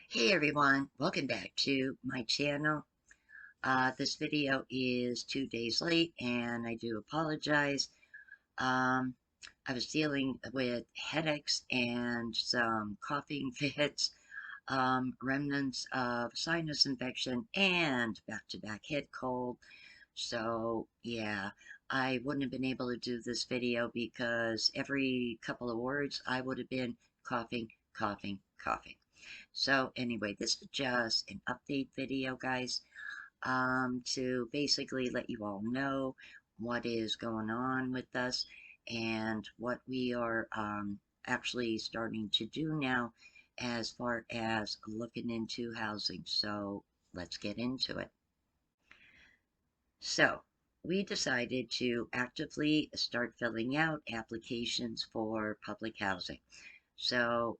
Hey everyone, welcome back to my channel. This video is 2 days late and I do apologize. Um, I was dealing with headaches and some coughing fits, remnants of sinus infection and back-to-back head cold. So yeah, I wouldn't have been able to do this video because every couple of words I would have been coughing, coughing, coughing. So anyway, this is just an update video, guys, to basically let you all know what is going on with us and what we are actually starting to do now as far as looking into housing. So let's get into it. So we decided to actively start filling out applications for public housing. So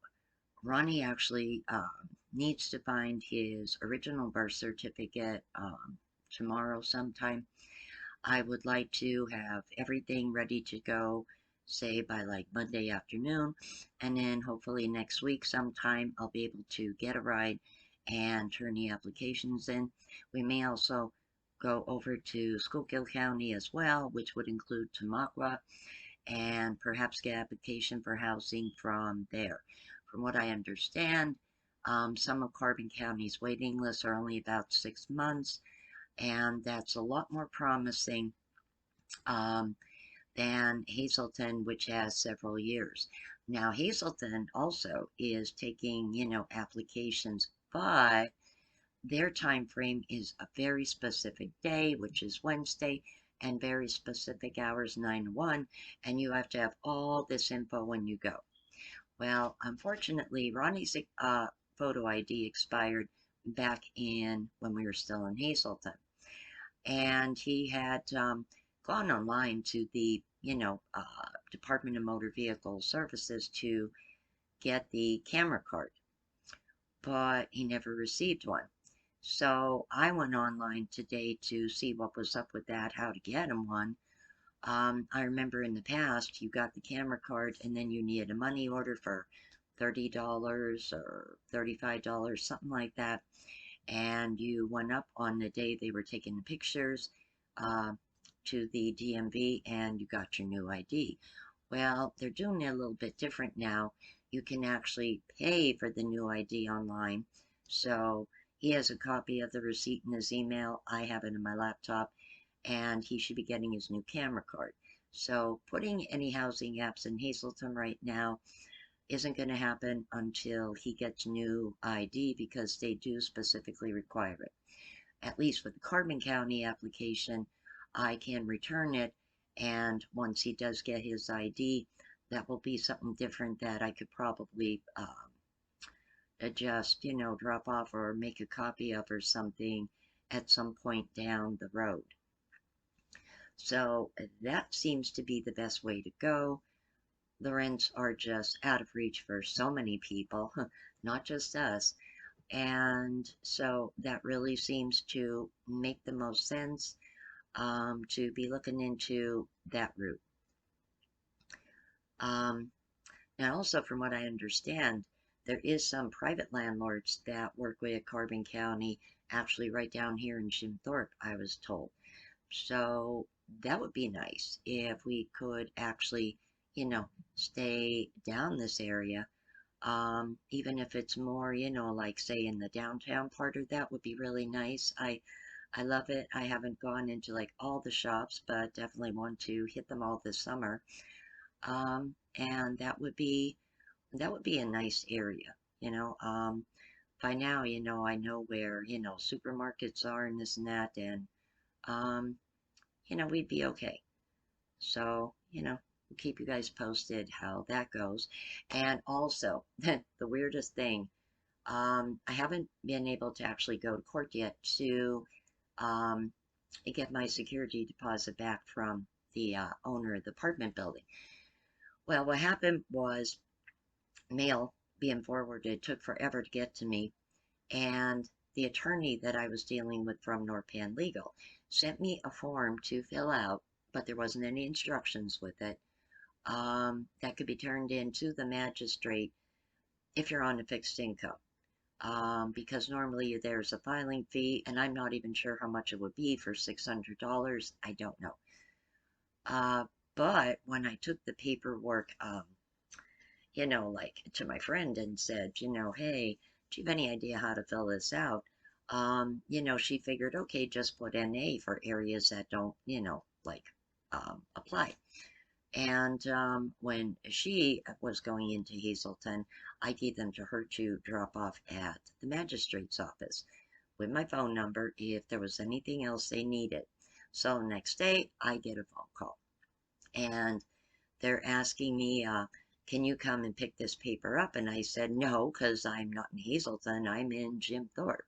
Ronnie actually needs to find his original birth certificate tomorrow sometime. I would like to have everything ready to go, say by like Monday afternoon, and then hopefully next week sometime I'll be able to get a ride and turn the applications in. We may also go over to Schuylkill County as well, which would include Tamaqua, and perhaps get application for housing from there. From what I understand, some of Carbon County's waiting lists are only about 6 months, and that's a lot more promising um, than Hazelton, which has several years. Now, Hazelton also is taking, applications, but their time frame is a very specific day, which is Wednesday, and very specific hours, 9 to 1, and you have to have all this info when you go. Well, unfortunately, Ronnie's photo ID expired back in when we were still in Hazelton, and he had gone online to the, Department of Motor Vehicle Services to get the camera card, but he never received one. So I went online today to see what was up with that, how to get him one. I remember in the past you got the camera card and then you needed a money order for $30 or $35, something like that. And you went up on the day they were taking the pictures uh, to the DMV and you got your new ID. Well, they're doing it a little bit different now. You can actually pay for the new ID online. So he has a copy of the receipt in his email. I have it in my laptop, and he should be getting his new camera card. So putting any housing apps in Hazelton right now isn't going to happen until he gets new ID because they do specifically require it. At least with the Carbon County application, I can return it, and once he does get his ID, that will be something different that I could probably adjust, drop off or make a copy of or something at some point down the road. So that seems to be the best way to go. The rents are just out of reach for so many people, not just us. And so that really seems to make the most sense to be looking into that route. Um, and also, from what I understand, there is some private landlords that work with Carbon County, actually right down here in Thorpe, I was told. So that would be nice if we could actually, stay down this area. Even if it's more, like say in the downtown part of that would be really nice. I love it. I haven't gone into like all the shops, but definitely want to hit them all this summer. And that would be a nice area, you know. By now, I know where, supermarkets are and this and that, and um, we'd be okay. So, we'll keep you guys posted how that goes. And also, the weirdest thing, I haven't been able to actually go to court yet to um, get my security deposit back from the owner of the apartment building. Well, what happened was mail being forwarded took forever to get to me, and the attorney that I was dealing with from Norpan Legal sent me a form to fill out, but there wasn't any instructions with it. That could be turned in to the magistrate if you're on a fixed income. because normally there's a filing fee, and I'm not even sure how much it would be for $600. I don't know. Uh, but when I took the paperwork, like to my friend and said, hey, do you have any idea how to fill this out? She figured, okay, just put NA for areas that don't, apply. And when she was going into Hazelton, I gave them to her to drop off at the magistrate's office with my phone number if there was anything else they needed. So the next day, I get a phone call. And they're asking me, can you come and pick this paper up? And I said, no, because I'm not in Hazelton. I'm in Jim Thorpe.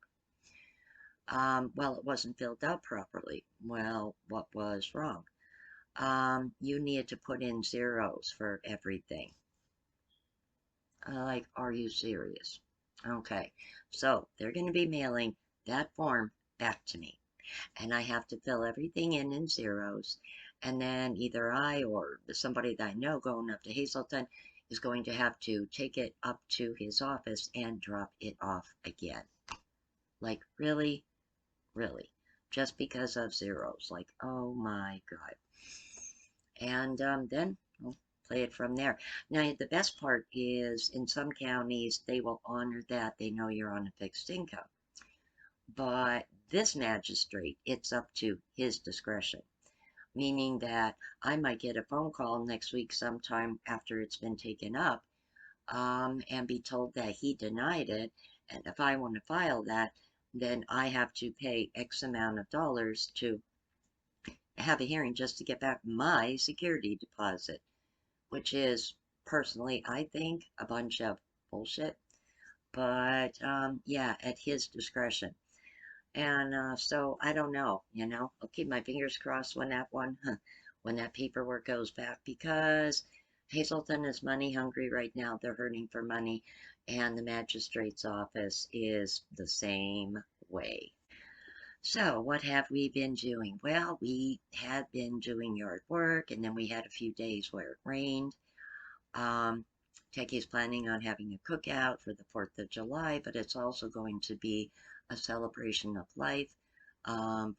Well, it wasn't filled out properly. Well, what was wrong? You needed to put in zeros for everything. Like, are you serious? Okay, so they're going to be mailing that form back to me, and I have to fill everything in zeros, and then either I or somebody that I know going up to Hazelton is going to have to take it up to his office and drop it off again. Like, really? Really? Just because of zeros. Like, oh my God. And then we'll play it from there. Now, the best part is in some counties, they will honor that. They know you're on a fixed income. But this magistrate, it's up to his discretion, meaning that I might get a phone call next week sometime after it's been taken up, and be told that he denied it. And if I want to file that, then I have to pay X amount of dollars to have a hearing just to get back my security deposit, which is personally, I think, a bunch of bullshit. But yeah, at his discretion. And so I don't know, I'll keep my fingers crossed when when that paperwork goes back, because Hazelton is money hungry right now. They're hurting for money, and the magistrate's office is the same way. So what have we been doing? Well, we had been doing yard work, and then we had a few days where it rained. Um, Techie's planning on having a cookout for the 4th of July, but it's also going to be a celebration of life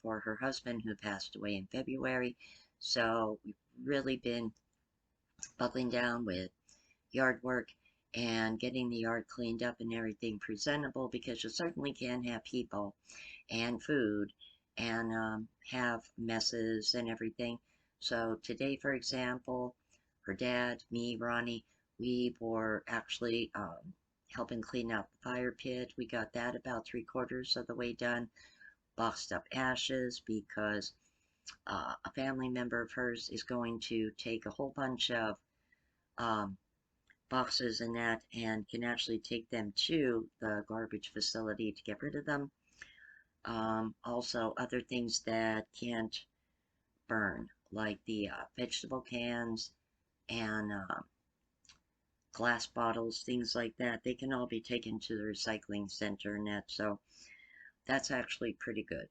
for her husband who passed away in February. So we've really been buckling down with yard work and getting the yard cleaned up and everything presentable, because you certainly can have people and food and have messes and everything. So today, for example, her dad, me, Ronnie, we were actually helping clean out the fire pit. We got that about 3/4 of the way done. Boxed up ashes because a family member of hers is going to take a whole bunch of um, boxes and that, and can actually take them to the garbage facility to get rid of them. Also, other things that can't burn, like the vegetable cans and glass bottles, things like that. They can all be taken to the recycling center and that. So that's actually pretty good.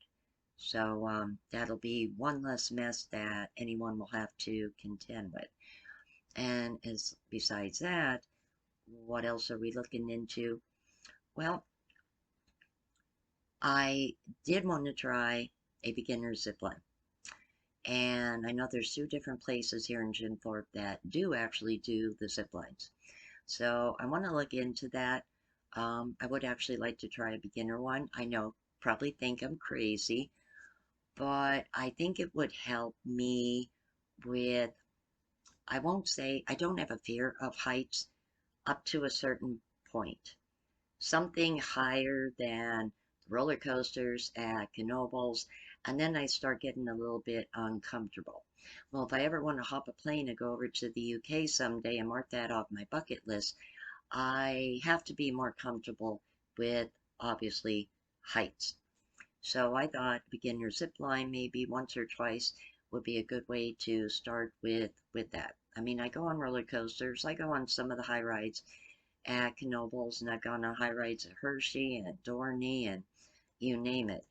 So that'll be one less mess that anyone will have to contend with. And as besides that, what else are we looking into? Well, I did want to try a beginner zipline. And I know there's 2 different places here in Jim Thorpe that do actually do the ziplines. So I want to look into that. I would actually like to try a beginner one. I know, probably think I'm crazy, but I think it would help me with, I won't say, I don't have a fear of heights up to a certain point. Something higher than roller coasters at Knoebels, and then I start getting a little bit uncomfortable. Well, if I ever want to hop a plane and go over to the UK someday and mark that off my bucket list, I have to be more comfortable with, obviously, heights. So I thought beginner zip line maybe once or twice would be a good way to start with that. I mean, I go on roller coasters, I go on some of the high rides at Knoebels, and I've gone on high rides at Hershey and at Dorney and you name it.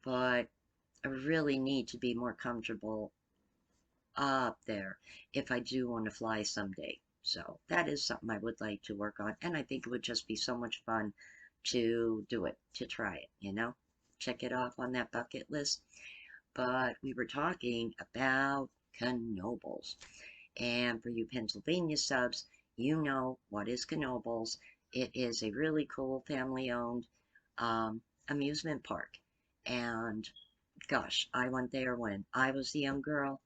But I really need to be more comfortable up there if I do want to fly someday. So that is something I would like to work on, and I think it would just be so much fun to do it, to try it, you know, check it off on that bucket list. But we were talking about Knoebels. And for you Pennsylvania subs, you know what is Knoebels. It is a really cool family-owned amusement park. And gosh, I went there when I was a young girl.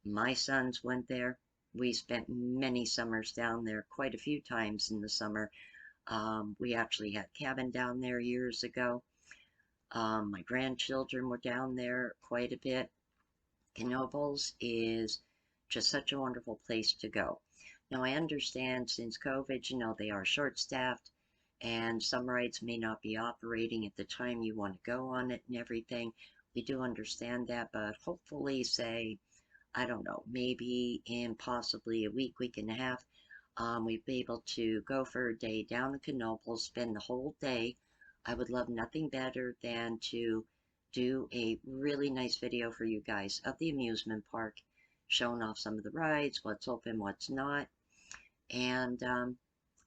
My sons went there. We spent many summers down there, quite a few times in the summer. We actually had cabin down there years ago. My grandchildren were down there quite a bit. Knoebels is just such a wonderful place to go. Now, I understand since COVID, you know, they are short-staffed and some rides may not be operating at the time you want to go on it and everything. We do understand that, but hopefully, say, I don't know, maybe in possibly a week, week and a half, we'd be able to go for a day down to Knoebels, spend the whole day. I would love nothing better than to do a really nice video for you guys of the amusement park, showing off some of the rides, what's open, what's not, and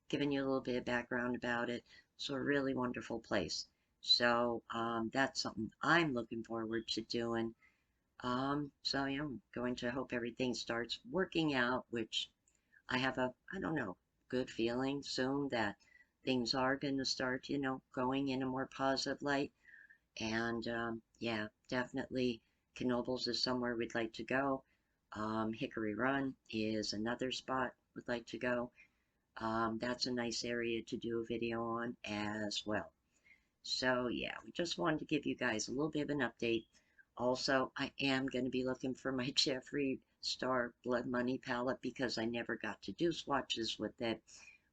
giving you a little bit of background about it. So a really wonderful place. So that's something I'm looking forward to doing. So yeah, I'm going to hope everything starts working out, which I have a, I don't know, good feeling soon that things are going to start, you know, going in a more positive light. And yeah, definitely Knoebels is somewhere we'd like to go. Hickory Run is another spot we'd like to go. That's a nice area to do a video on as well. So yeah, we just wanted to give you guys a little bit of an update. Also, I am going to be looking for my Jeffree Star Blood Money palette because I never got to do swatches with it.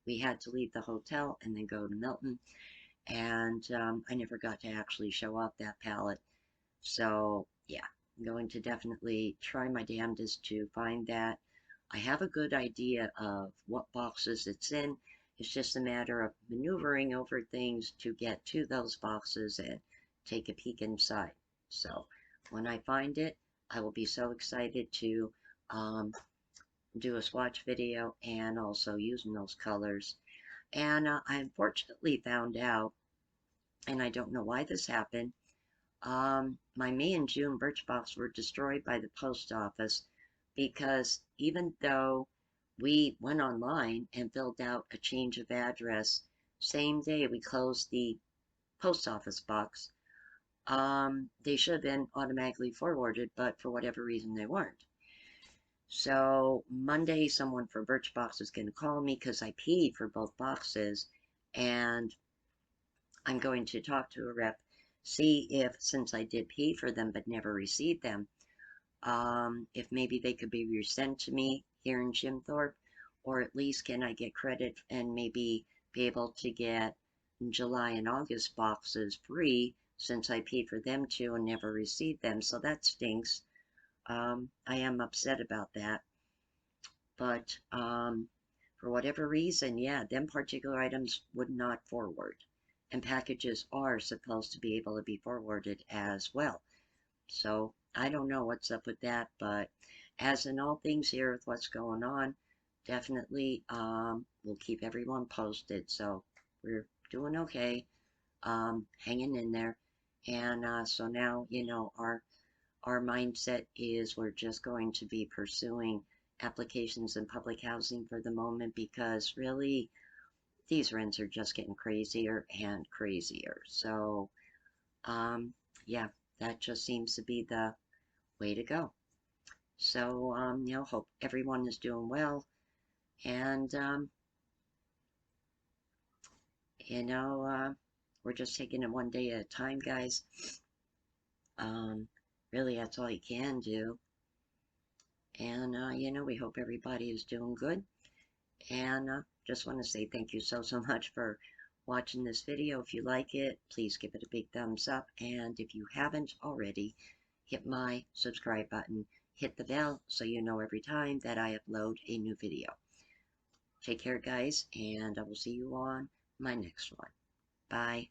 We had to leave the hotel and then go to Milton, and I never got to actually show off that palette. So yeah, I'm going to definitely try my damnedest to find that. I have a good idea of what boxes it's in. It's just a matter of maneuvering over things to get to those boxes and take a peek inside. So when I find it, I will be so excited to do a swatch video and also using those colors. And I unfortunately found out, and I don't know why this happened, my May and June Birchbox were destroyed by the post office because even though we went online and filled out a change of address, same day we closed the post office box, they should have been automatically forwarded, but for whatever reason they weren't. So Monday, someone from Birchbox is going to call me because I paid for both boxes, and I'm going to talk to a rep, see if, since I did pay for them but never received them, if maybe they could be resent to me here in Jim Thorpe, or at least can I get credit and maybe be able to get July and August boxes free since I paid for them too and never received them. So that stinks. I am upset about that. But for whatever reason, yeah, them particular items would not forward. And packages are supposed to be able to be forwarded as well. So I don't know what's up with that, but as in all things here with what's going on, definitely we'll keep everyone posted. So we're doing okay, hanging in there. And so now, you know, our mindset is we're just going to be pursuing applications in public housing for the moment because really these rents are just getting crazier and crazier. So yeah, that just seems to be the way to go. So you know, hope everyone is doing well, and you know, we're just taking it one day at a time, guys. Really, that's all you can do. And you know, we hope everybody is doing good. And just want to say thank you so much for watching this video. If you like it, please give it a big thumbs up. And if you haven't already, hit my subscribe button, hit the bell so you know every time that I upload a new video. Take care, guys, and I will see you on my next one. Bye.